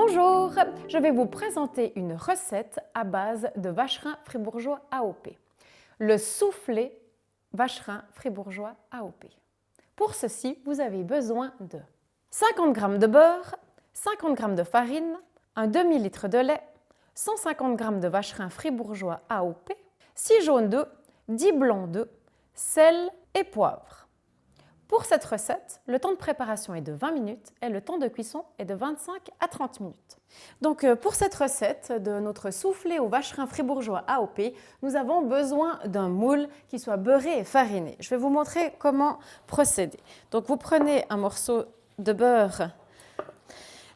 Bonjour, je vais vous présenter une recette à base de vacherin fribourgeois AOP. Le soufflé vacherin fribourgeois AOP. Pour ceci, vous avez besoin de 50 g de beurre, 50 g de farine, un demi-litre de lait, 150 g de vacherin fribourgeois AOP, 6 jaunes d'œufs, 10 blancs d'œufs, sel et poivre. Pour cette recette, le temps de préparation est de 20 minutes et le temps de cuisson est de 25 à 30 minutes. Donc pour cette recette de notre soufflé au vacherin fribourgeois AOP, nous avons besoin d'un moule qui soit beurré et fariné. Je vais vous montrer comment procéder. Donc vous prenez un morceau de beurre.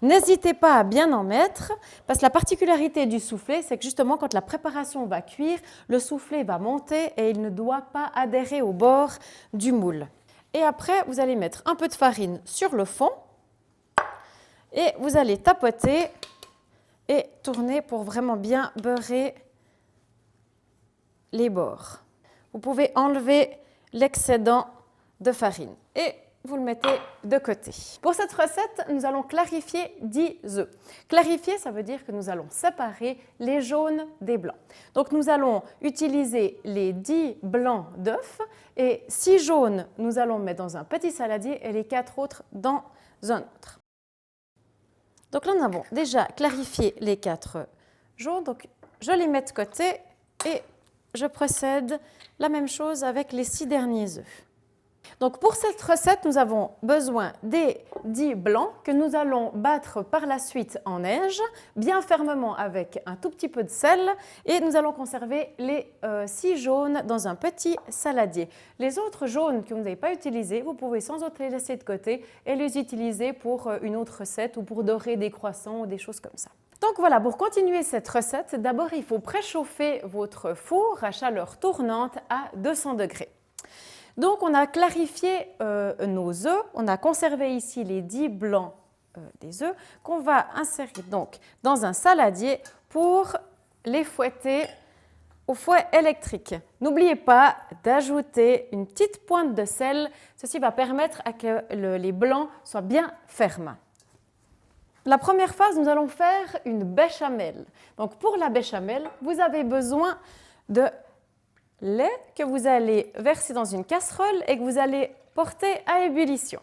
N'hésitez pas à bien en mettre, parce que la particularité du soufflé, c'est que justement quand la préparation va cuire, le soufflé va monter et il ne doit pas adhérer au bord du moule. Et après, vous allez mettre un peu de farine sur le fond et vous allez tapoter et tourner pour vraiment bien beurrer les bords. Vous pouvez enlever l'excédent de farine et vous le mettez de côté. Pour cette recette, nous allons clarifier 10 œufs. Clarifier, ça veut dire que nous allons séparer les jaunes des blancs. Donc nous allons utiliser les 10 blancs d'œufs et 6 jaunes, nous allons mettre dans un petit saladier et les 4 autres dans un autre. Donc là, nous avons déjà clarifié les 4 jaunes. Donc je les mets de côté et je procède la même chose avec les 6 derniers œufs. Donc pour cette recette, nous avons besoin des 10 blancs que nous allons battre par la suite en neige, bien fermement avec un tout petit peu de sel et nous allons conserver les 6 jaunes dans un petit saladier. Les autres jaunes que vous n'avez pas utilisés, vous pouvez sans autre les laisser de côté et les utiliser pour une autre recette ou pour dorer des croissants ou des choses comme ça. Donc voilà, pour continuer cette recette, d'abord il faut préchauffer votre four à chaleur tournante à 200 degrés. Donc, on a clarifié nos œufs, on a conservé ici les 10 blancs des œufs qu'on va insérer donc dans un saladier pour les fouetter au fouet électrique. N'oubliez pas d'ajouter une petite pointe de sel, ceci va permettre à que les blancs soient bien fermes. La première phase, nous allons faire une béchamel. Donc, pour la béchamel, vous avez besoin de lait que vous allez verser dans une casserole et que vous allez porter à ébullition.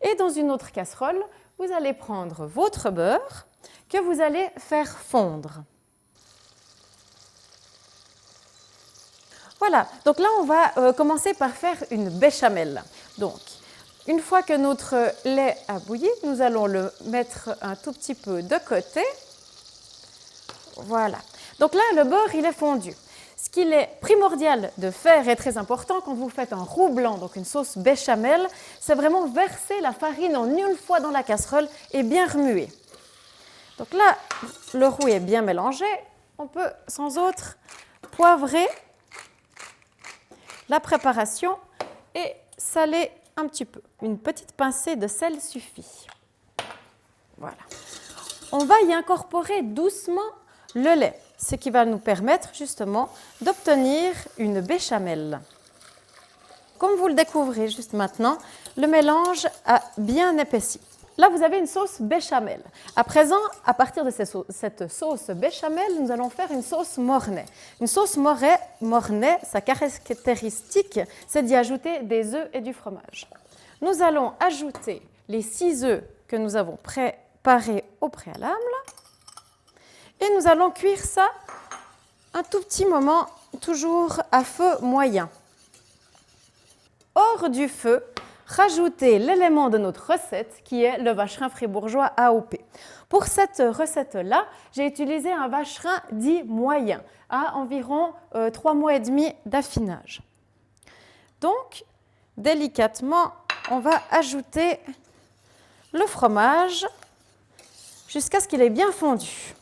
Et dans une autre casserole, vous allez prendre votre beurre que vous allez faire fondre. Voilà, donc là on va commencer par faire une béchamel. Donc, une fois que notre lait a bouilli, nous allons le mettre un tout petit peu de côté. Voilà, donc là le beurre il est fondu. Ce qu'il est primordial de faire et très important quand vous faites un roux blanc, donc une sauce béchamel, c'est vraiment verser la farine en une fois dans la casserole et bien remuer. Donc là, le roux est bien mélangé. On peut sans autre poivrer la préparation et saler un petit peu. Une petite pincée de sel suffit. Voilà. On va y incorporer doucement le lait, ce qui va nous permettre justement d'obtenir une béchamel. Comme vous le découvrez juste maintenant, le mélange a bien épaissi. Là, vous avez une sauce béchamel. À présent, à partir de cette sauce béchamel, nous allons faire une sauce mornay. Une sauce mornay, sa caractéristique, c'est d'y ajouter des œufs et du fromage. Nous allons ajouter les 6 œufs que nous avons préparés au préalable. Et nous allons cuire ça un tout petit moment, toujours à feu moyen. Hors du feu, rajoutez l'élément de notre recette qui est le vacherin fribourgeois AOP. Pour cette recette-là, j'ai utilisé un vacherin dit moyen, à environ 3 mois et demi d'affinage. Donc, délicatement, on va ajouter le fromage jusqu'à ce qu'il ait bien fondu.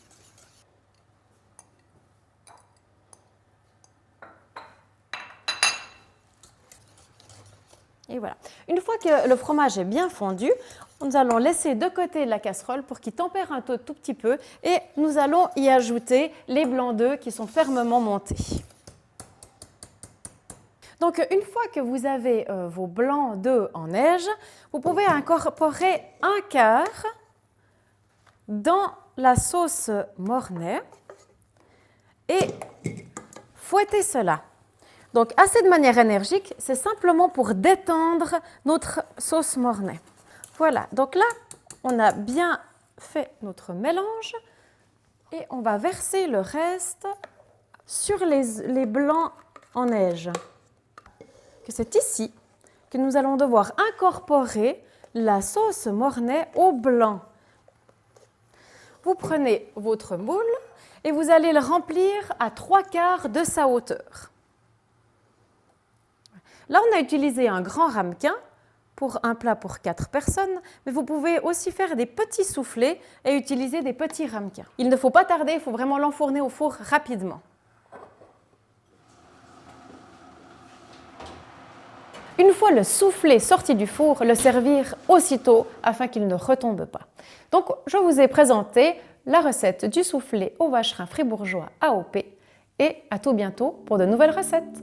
Et voilà. Une fois que le fromage est bien fondu, nous allons laisser de côté la casserole pour qu'il tempère un tout petit peu et nous allons y ajouter les blancs d'œufs qui sont fermement montés. Donc, une fois que vous avez vos blancs d'œufs en neige, vous pouvez incorporer un quart dans la sauce mornay et fouetter cela. Donc, assez de manière énergique, c'est simplement pour détendre notre sauce mornay. Voilà, donc là, on a bien fait notre mélange et on va verser le reste sur les blancs en neige. C'est ici que nous allons devoir incorporer la sauce mornay au blanc. Vous prenez votre moule et vous allez le remplir à 3/4 de sa hauteur. Là, on a utilisé un grand ramequin pour un plat pour 4 personnes, mais vous pouvez aussi faire des petits soufflets et utiliser des petits ramequins. Il ne faut pas tarder, il faut vraiment l'enfourner au four rapidement. Une fois le soufflé sorti du four, le servir aussitôt afin qu'il ne retombe pas. Donc, je vous ai présenté la recette du soufflé au vacherin fribourgeois AOP et à tout bientôt pour de nouvelles recettes.